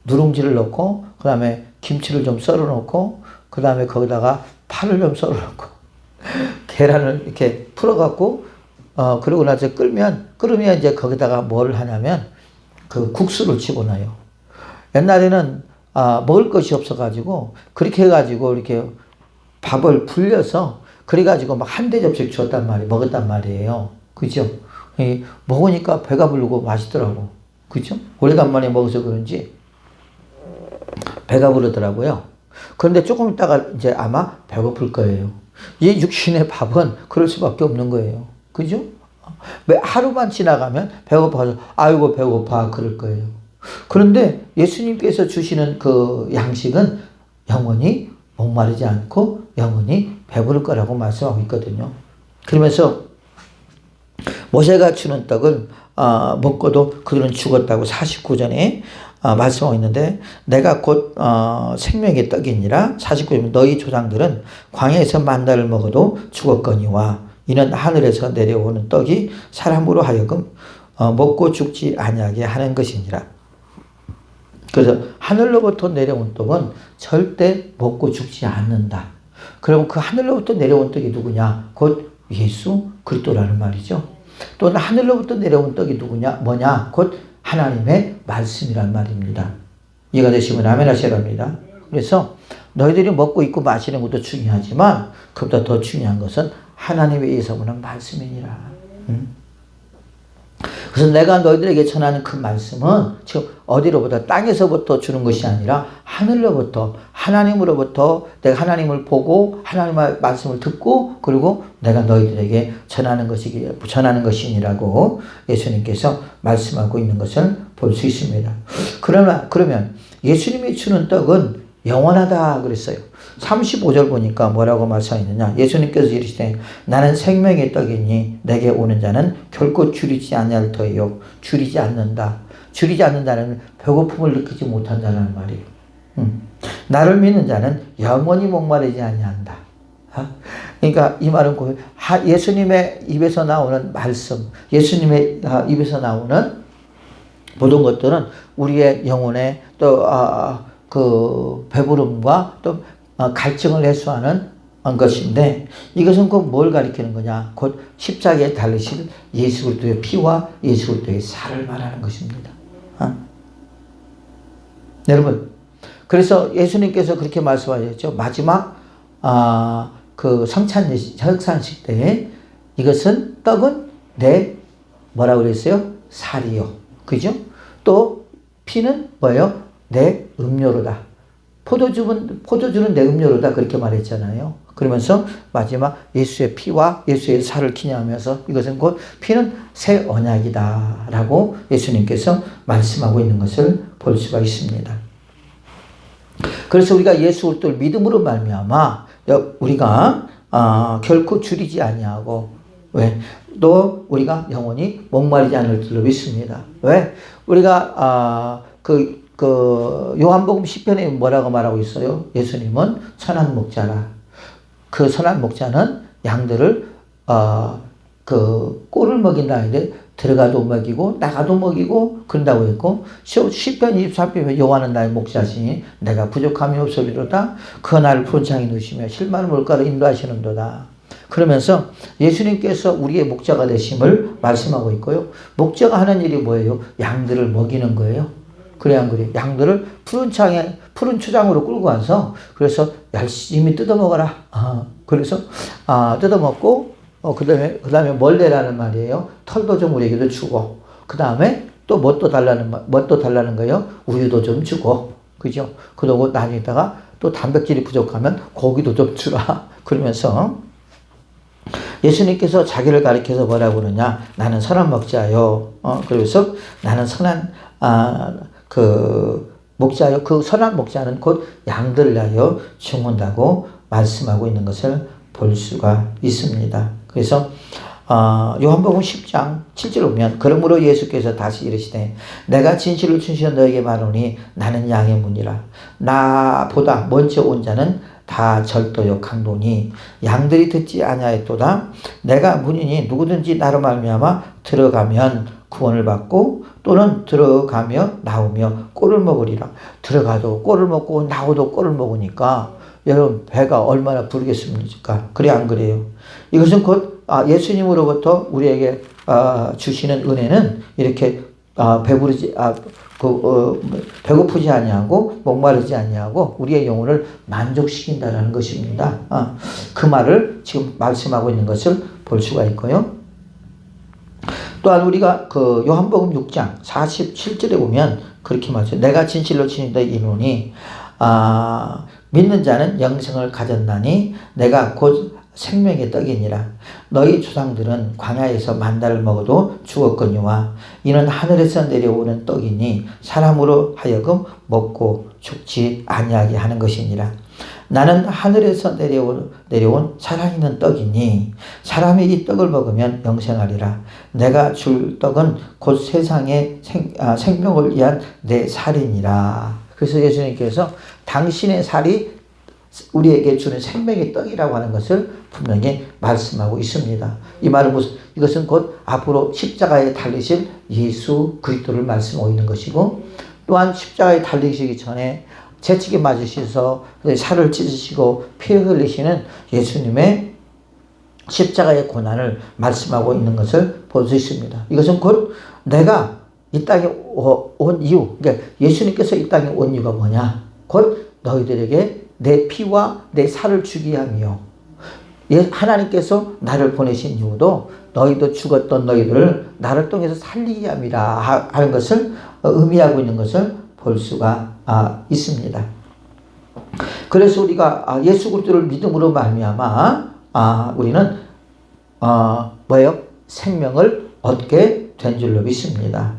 누룽지를 넣고 그 다음에 김치를 좀 썰어 놓고 그 다음에 거기다가 파를 좀 썰어 놓고 계란을 이렇게 풀어갖고 그러고 나서 끓으면 이제 거기다가 뭘 하냐면 그 국수를 집어넣어요. 옛날에는 먹을 것이 없어가지고 그렇게 해가지고 이렇게 밥을 불려서 그래가지고 막 한 대접씩 먹었단 말이에요. 그죠? 먹으니까 배가 부르고 맛있더라고. 그죠? 오래간만에 먹어서 그런지 배가 부르더라고요. 그런데 조금 있다가 이제 아마 배고플 거예요. 이 육신의 밥은 그럴 수밖에 없는 거예요. 그죠? 왜 하루만 지나가면 배고파서 아이고 배고파 그럴 거예요. 그런데 예수님께서 주시는 그 양식은 영원히 목마르지 않고 영원히 배부를 거라고 말씀하고 있거든요. 그러면서 모세가 주는 떡을 먹고도 그들은 죽었다고 49절에 말씀하고 있는데 내가 곧 생명의 떡이니라 49절 너희 조상들은 광야에서 만나를 먹어도 죽었거니와 이는 하늘에서 내려오는 떡이 사람으로 하여금 먹고 죽지 아니하게 하는 것이니라. 그래서 하늘로부터 내려온 떡은 절대 먹고 죽지 않는다. 그럼 그 하늘로부터 내려온 떡이 누구냐? 곧 예수 그리스도라는 말이죠. 또 하늘로부터 내려온 떡이 누구냐? 뭐냐? 곧 하나님의 말씀이란 말입니다. 이해가 되시면 아멘 하셔야 합니다. 그래서 너희들이 먹고 있고 마시는 것도 중요하지만 그보다 더 중요한 것은 하나님의 의해서 오는 말씀이니라. 그래서 내가 너희들에게 전하는 그 말씀은 지금 어디로부터 땅에서부터 주는 것이 아니라 하늘로부터 하나님으로부터 내가 하나님을 보고 하나님의 말씀을 듣고 그리고 내가 너희들에게 전하는 것이니라고 예수님께서 말씀하고 있는 것을 볼 수 있습니다. 그러면 예수님이 주는 떡은 영원하다 그랬어요. 35절 보니까 뭐라고 말씀하셨느냐. 예수님께서 이르시되 나는 생명의 떡이니 내게 오는 자는 결코 줄이지 아니할 터이요. 줄이지 않는다. 줄이지 않는다는 배고픔을 느끼지 못한다는 말이에요. 나를 믿는 자는 영원히 목마르지 아니한다. 그러니까 이 말은 예수님의 입에서 나오는 말씀, 예수님의 입에서 나오는 모든 것들은 우리의 영혼에 또 그 배부름과 또 갈증을 해소하는 것인데 이것은 곧 뭘 가리키는 거냐? 곧 십자가에 달리실 예수 그리스도의 피와 예수 그리스도의 살을 말하는 것입니다. 여러분, 그래서 예수님께서 그렇게 말씀하셨죠. 마지막 그 성찬식 때에 이것은 떡은 내 뭐라고 그랬어요? 살이요. 그죠? 또 피는 뭐예요? 내 음료로다. 포도주는 내 음료로다. 그렇게 말했잖아요. 그러면서 마지막 예수의 피와 예수의 살을 기념하면서 이것은 곧 피는 새 언약이다 라고 예수님께서 말씀하고 있는 것을 볼 수가 있습니다. 그래서 우리가 예수 그리스도를 믿음으로 말미암아 우리가 결코 줄이지 아니하고 왜? 또 우리가 영원히 목마르지 않을 줄로 믿습니다. 왜? 우리가 요한복음 10편에 뭐라고 말하고 있어요? 예수님은 선한 목자라. 그 선한 목자는 양들을 그 꼴을 먹인다 하는데 들어가도 먹이고 나가도 먹이고 그런다고 했고 10편 23편에 여호와는 나의 목자시니 내가 부족함이 없으리로다. 그 나를 푸른 창에 누시며 실마른 물가로 인도하시는도다. 그러면서 예수님께서 우리의 목자가 되심을 말씀하고 있고요. 목자가 하는 일이 뭐예요? 양들을 먹이는 거예요. 그래 안 그래? 양들을 푸른 초장으로 끌고 와서 그래서 열심히 뜯어먹어라. 그래서 뜯어먹고 그 다음에 멀레라는 말이에요. 털도 좀 우리에게도 주고 그 다음에 또 뭣도 달라는 거예요? 우유도 좀 주고 그죠? 그러고 나중에다가 또 단백질이 부족하면 고기도 좀 주라. 그러면서 예수님께서 자기를 가리켜서 뭐라고 그러냐? 나는 선한 목자요. 그래서 나는 선한 그 목자요. 그 선한 목자는 곧 양들을 위하여 죽는다고 말씀하고 있는 것을 볼 수가 있습니다. 그래서 요한복음 10장 7절 보면 그러므로 예수께서 다시 이르시되 내가 진실로 진실로 너에게 말하노니 나는 양의 문이라. 나보다 먼저 온 자는 다 절도요 강도니 양들이 듣지 아니하였도다. 내가 문이니 누구든지 나로 말미암아 들어가면 구원을 받고 또는 들어가며 나오며 꼴을 먹으리라. 들어가도 꼴을 먹고 나오도 꼴을 먹으니까 여러분 배가 얼마나 부르겠습니까? 그래 안 그래요? 이것은 곧 예수님으로부터 우리에게 주시는 은혜는 이렇게 배고프지 아니하고 목마르지 아니하고 우리의 영혼을 만족시킨다라는 것입니다. 그 말을 지금 말씀하고 있는 것을 볼 수가 있고요. 또한 우리가 그 요한복음 6장 47절에 보면 그렇게 말해요. 내가 진실로 진실로 이르노니 믿는 자는 영생을 가졌나니 내가 곧 생명의 떡이니라. 너희 조상들은 광야에서 만나를 먹어도 죽었거니와 이는 하늘에서 내려오는 떡이니 사람으로 하여금 먹고 죽지 아니하게 하는 것이니라. 나는 하늘에서 내려온 살아있는 떡이니 사람이 이 떡을 먹으면 영생하리라. 내가 줄 떡은 곧 세상의 생명을 위한 내 살이니라. 그래서 예수님께서 당신의 살이 우리에게 주는 생명의 떡이라고 하는 것을 분명히 말씀하고 있습니다. 이 말은 이것은 곧 앞으로 십자가에 달리실 예수 그리스도를 말씀하고 있는 것이고 또한 십자가에 달리시기 전에 채찍에 맞으셔서 살을 찢으시고 피 흘리시는 예수님의 십자가의 고난을 말씀하고 있는 것을 볼 수 있습니다. 이것은 곧 내가 이 땅에 온 이유, 그러니까 예수님께서 이 땅에 온 이유가 뭐냐? 곧 너희들에게 내 피와 내 살을 주기 위함이요. 하나님께서 나를 보내신 이유도 너희도 죽었던 너희들을 나를 통해서 살리기 위함이라 하는 것을 의미하고 있는 것을 볼 수가 있습니다. 그래서 우리가 예수 그리스도를 믿음으로 말미암아 우리는 뭐예요? 생명을 얻게 된 줄로 믿습니다.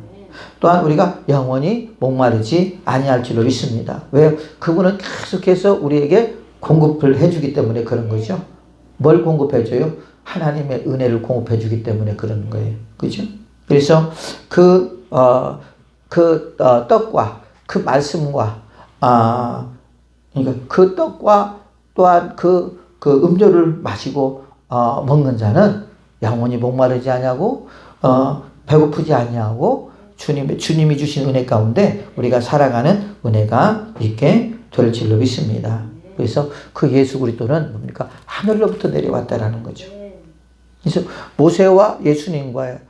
또한 우리가 영원히 목마르지 아니할 줄로 믿습니다. 왜요? 그분은 계속해서 우리에게 공급을 해주기 때문에 그런 거죠. 뭘 공급해줘요? 하나님의 은혜를 공급해주기 때문에 그런 거예요. 그죠? 그래서 떡과 그 말씀과 그러니까 그 떡과 또한 그 음료를 마시고 먹는 자는 영원히 목마르지 아니하고 배고프지 아니하고 주님이 주신 은혜 가운데 우리가 살아가는 은혜가 있게 될 줄로 믿습니다. 그래서 그 예수 그리스도는 뭡니까? 하늘로부터 내려왔다라는 거죠. 그래서 모세와 예수님과의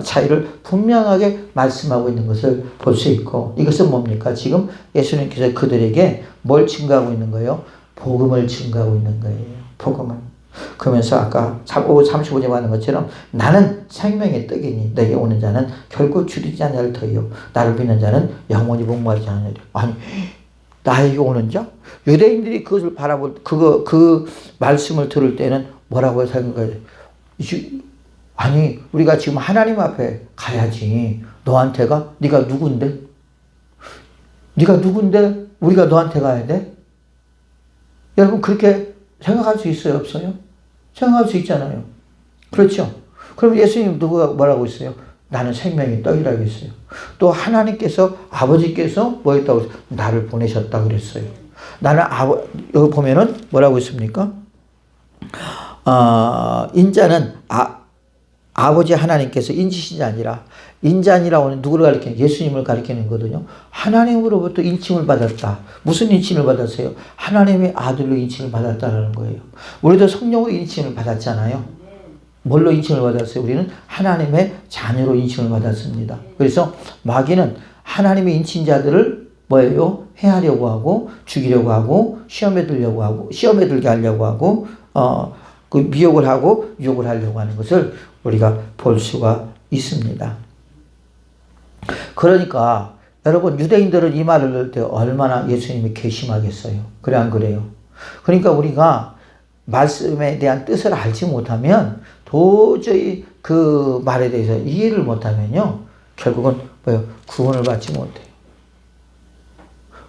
차이를 분명하게 말씀하고 있는 것을 볼 수 있고 이것은 뭡니까? 지금 예수님께서 그들에게 뭘 증거하고 있는 거예요? 복음을 증거하고 있는 거예요. 복음을. 그러면서 아까 35절에 하는 것처럼 나는 생명의 떡이니 내게 오는 자는 결코 줄이지 않을 터이요 나를 믿는 자는 영원히 목마르지 않으리라. 아니 나에게 오는 자? 유대인들이 그것을 바라볼 그 말씀을 들을 때는 뭐라고 생각해요? 아니 우리가 지금 하나님 앞에 가야지. 너한테가? 네가 누군데? 네가 누군데 우리가 너한테 가야 돼? 여러분 그렇게 생각할 수 있어요? 없어요? 생각할 수 있잖아요. 그렇죠? 그럼 예수님 누가 뭐라고 했어요? 나는 생명의 떡이라고 했어요. 또 하나님께서 아버지께서 뭐 했다고 했어요? 나를 보내셨다고 그랬어요. 나는 여기 보면은 뭐라고 했습니까? 인자는 아버지 하나님께서 인치신 자 아니라 인자니라고 하는 누구를 가리키는 예수님을 가리키는 거거든요. 하나님으로부터 인침을 받았다. 무슨 인침을 받았어요? 하나님의 아들로 인침을 받았다라는 거예요. 우리도 성령으로 인침을 받았잖아요. 뭘로 인침을 받았어요? 우리는 하나님의 자녀로 인침을 받았습니다. 그래서 마귀는 하나님의 인친 자들을 뭐예요? 해하려고 하고 죽이려고 하고 시험에 들게 하려고 하고 그 미혹을 하고 유혹을 하려고 하는 것을 우리가 볼 수가 있습니다. 그러니까 여러분 유대인들은 이 말을 들을 때 얼마나 예수님이 괘씸하겠어요. 그래 안 그래요? 그러니까 우리가 말씀에 대한 뜻을 알지 못하면 도저히 그 말에 대해서 이해를 못하면요. 결국은 뭐요? 구원을 받지 못해요.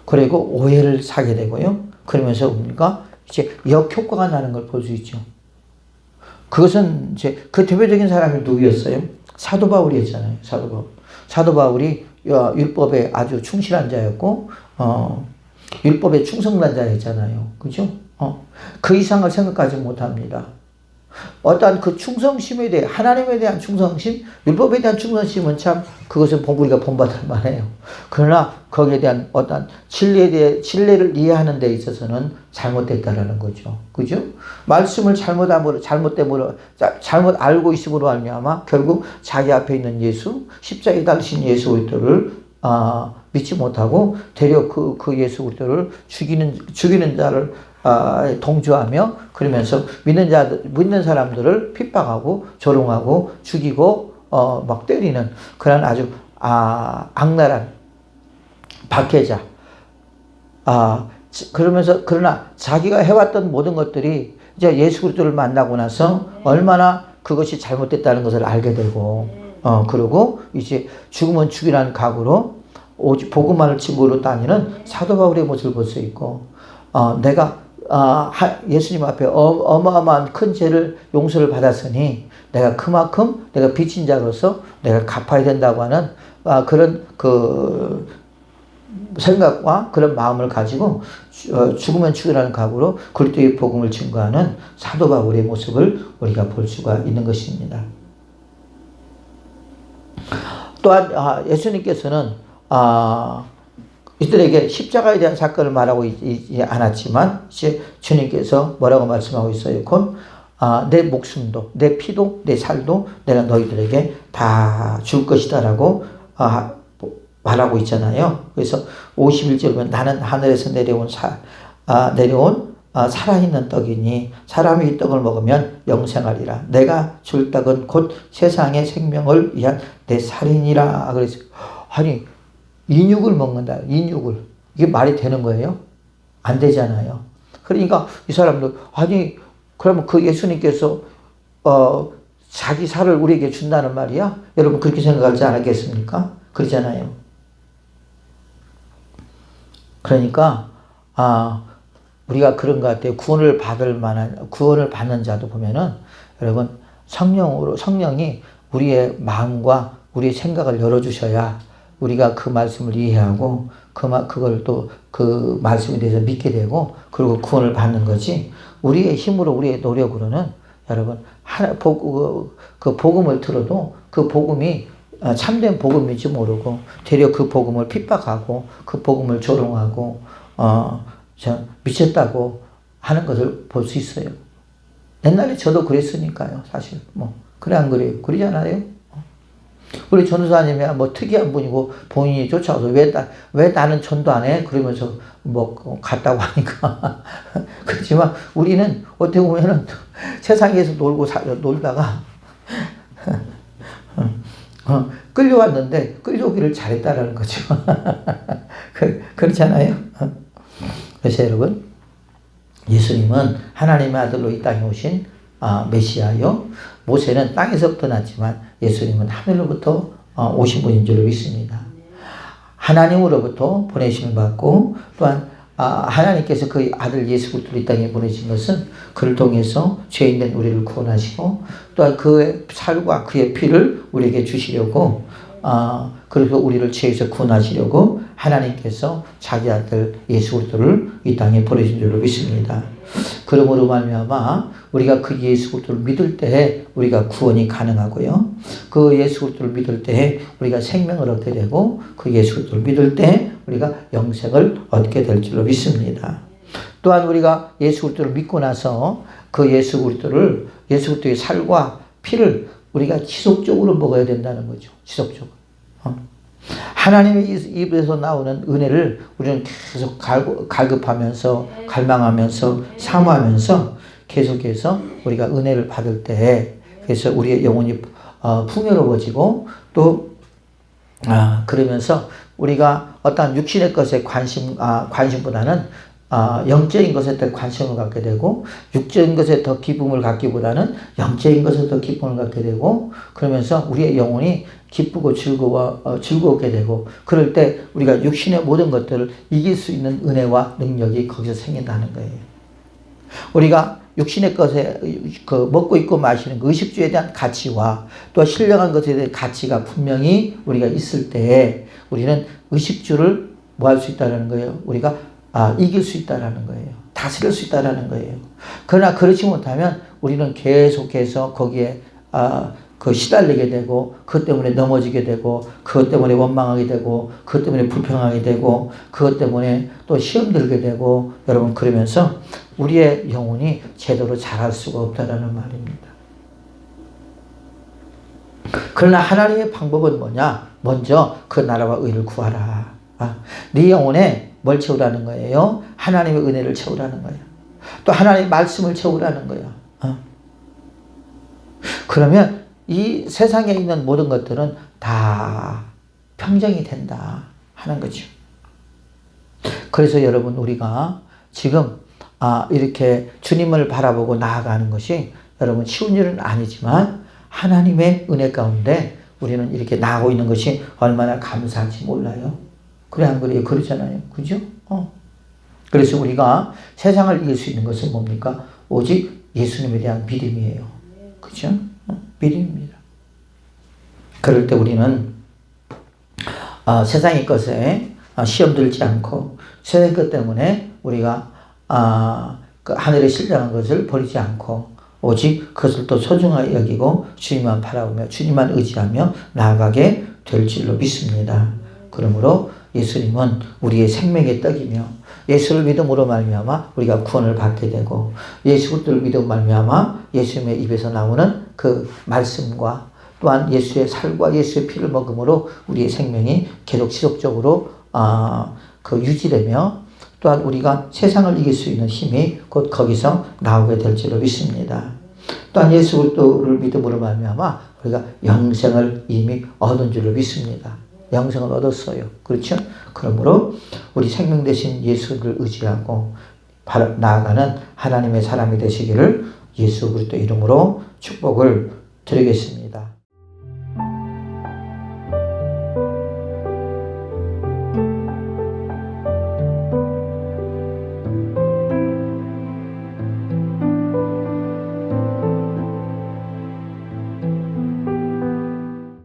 그리고 오해를 사게 되고요. 그러면서 우리가 이제 역효과가 나는 걸 볼 수 있죠. 그것은 이제 그 대표적인 사람이 누구였어요? 사도 바울이었잖아요. 사도 바울이 율법에 아주 충실한 자였고, 율법에 충성한 자였잖아요. 그죠? 그 이상을 생각하지 못합니다. 어떠한 그 충성심에 대해, 하나님에 대한 충성심, 율법에 대한 충성심은 참, 그것은 우리가 본받을 만해요. 그러나 거기에 대한 어떠한 진리를 이해하는 데 있어서는 잘못됐다라는 거죠. 그죠? 말씀을 잘못 알고 있음으로 말미암아 결국 자기 앞에 있는 예수, 십자가에 달리신 예수 그리스도를 믿지 못하고 되려 그 예수 그리스도를 죽이는 자를 동조하며 그러면서 믿는 사람들을 핍박하고 조롱하고 죽이고 막 때리는 그런 아주 악랄한 박해자. 그러나 자기가 해왔던 모든 것들이 이제 예수 그리스도를 만나고 나서 얼마나 그것이 잘못됐다는 것을 알게 되고 그리고 이제 죽으면 죽이라는 각오로 오직 복음만을 집으로 다니는 사도 바울의 모습을 볼 수 있고 내가 예수님 앞에 어마어마한 큰 죄를 용서를 받았으니 내가 그만큼 내가 빚진 자로서 내가 갚아야 된다고 하는 그런 그 생각과 그런 마음을 가지고 죽으면 죽으라는 각오로 그리스도의 복음을 증거하는 사도 바울의 모습을 우리가 볼 수가 있는 것입니다. 또한 예수님께서는 이들에게 십자가에 대한 사건을 말하고 있지 않았지만 이제 주님께서 뭐라고 말씀하고 있어요? 곧 내 목숨도 내 피도 내 살도 내가 너희들에게 다 줄 것이다 라고 말하고 있잖아요. 그래서 51절 보면 나는 하늘에서 내려온 살아있는 떡이니 사람이 이 떡을 먹으면 영생하리라. 내가 줄 떡은 곧 세상의 생명을 위한 내 살이니라. 그래서 아니 인육을 먹는다. 인육을. 이게 말이 되는 거예요? 안 되잖아요. 그러니까 이 사람들 아니 그러면 그 예수님께서 자기 살을 우리에게 준다는 말이야? 여러분 그렇게 생각하지 않았겠습니까? 그러잖아요. 그러니까 우리가 그런 것 같아요. 구원을 받는 자도 보면은 여러분 성령이 우리의 마음과 우리의 생각을 열어주셔야 우리가 그 말씀을 이해하고 그걸 또 그 말씀에 대해서 믿게 되고 그리고 구원을 받는 거지 우리의 힘으로 우리의 노력으로는 여러분 그 복음을 들어도 그 복음이 참된 복음인지 모르고 되려 그 복음을 핍박하고 그 복음을 조롱하고 미쳤다고 하는 것을 볼 수 있어요. 옛날에 저도 그랬으니까요. 사실 그래 안 그래요? 그러잖아요. 우리 전도사님이 뭐 특이한 분이고 본인이 쫓아와서 왜 나는 전도 안 해? 그러면서 갔다고 하니까 그렇지만 우리는 어떻게 보면은 세상에서 놀다가 끌려왔는데 끌려오기를 잘했다라는 거죠. 그렇잖아요. 그래서 여러분 예수님은 하나님의 아들로 이 땅에 오신 메시아요. 모세는 땅에서부터 났지만 예수님은 하늘로부터 오신 분인 줄로 믿습니다. 하나님으로부터 보내심을 받고 또한 하나님께서 그 아들 예수 그리스도를 이 땅에 보내신 것은 그를 통해서 죄인된 우리를 구원하시고 또한 그의 살과 그의 피를 우리에게 주시려고 그래서 우리를 죄에서 구원하시려고 하나님께서 자기 아들 예수 그리스도를 이 땅에 보내신 줄로 믿습니다. 그러므로 말미암아 우리가 그 예수 그리스도를 믿을 때 우리가 구원이 가능하고요. 그 예수 그리스도를 믿을 때 우리가 생명을 얻게 되고 그 예수 그리스도를 믿을 때 우리가 영생을 얻게 될 줄로 믿습니다. 또한 우리가 예수 그리스도를 믿고 나서 그 예수 그리스도의 살과 피를 우리가 지속적으로 먹어야 된다는 거죠. 지속적으로. 하나님의 입에서 나오는 은혜를 우리는 계속 갈급하면서 갈망하면서 사모하면서 계속해서 우리가 은혜를 받을 때 그래서 우리의 영혼이 풍요로워지고 또 그러면서 우리가 어떤 육신의 것에 관심보다는 영적인 것에 더 관심을 갖게 되고 육적인 것에 더 기쁨을 갖기보다는 영적인 것에 더 기쁨을 갖게 되고 그러면서 우리의 영혼이 기쁘고 즐겁게 되고 그럴 때 우리가 육신의 모든 것들을 이길 수 있는 은혜와 능력이 거기서 생긴다는 거예요. 우리가 육신의 것에 먹고 입고 마시는 그 의식주에 대한 가치와 또 신령한 것에 대한 가치가 분명히 우리가 있을 때 우리는 의식주를 뭐 할 수 있다는 거예요. 우리가 이길 수 있다는 거예요. 다스릴 수 있다는 거예요. 그러나 그렇지 못하면 우리는 계속해서 거기에 시달리게 되고 그것 때문에 넘어지게 되고 그것 때문에 원망하게 되고 그것 때문에 불평하게 되고 그것 때문에 또 시험 들게 되고 여러분 그러면서 우리의 영혼이 제대로 자랄 수가 없다라는 말입니다. 그러나 하나님의 방법은 뭐냐? 먼저 그 나라와 의를 구하라. 네 영혼에 뭘 채우라는 거예요? 하나님의 은혜를 채우라는 거예요. 또 하나님의 말씀을 채우라는 거예요. 그러면 이 세상에 있는 모든 것들은 다 평정이 된다 하는 거죠. 그래서 여러분 우리가 지금 이렇게 주님을 바라보고 나아가는 것이 여러분 쉬운 일은 아니지만 하나님의 은혜 가운데 우리는 이렇게 나아가고 있는 것이 얼마나 감사한지 몰라요. 그래 안 그래요? 그러잖아요. 그죠? 그래서 우리가 세상을 이길 수 있는 것은 뭡니까? 오직 예수님에 대한 믿음이에요. 그죠? 믿음입니다. 그럴 때 우리는 세상의 것에 시험 들지 않고 세상의 것 때문에 우리가 그 하늘에 신령한 것을 버리지 않고 오직 그것을 또 소중하게 여기고 주님만 바라보며 주님만 의지하며 나아가게 될 줄로 믿습니다. 그러므로 예수님은 우리의 생명의 떡이며 예수를 믿음으로 말미암아 우리가 구원을 받게 되고 예수 그리스도를 믿음으로 말미암아 예수님의 입에서 나오는 그 말씀과 또한 예수의 살과 예수의 피를 먹음으로 우리의 생명이 계속 지속적으로 유지되며 또한 우리가 세상을 이길 수 있는 힘이 곧 거기서 나오게 될 줄로 믿습니다. 또한 예수 그리스도를 믿음으로 말미암아 우리가 영생을 이미 얻은 줄로 믿습니다. 영생을 얻었어요. 그렇죠? 그러므로 우리 생명 되신 예수를 의지하고 나아가는 하나님의 사람이 되시기를 예수 그리스도 이름으로 축복을 드리겠습니다.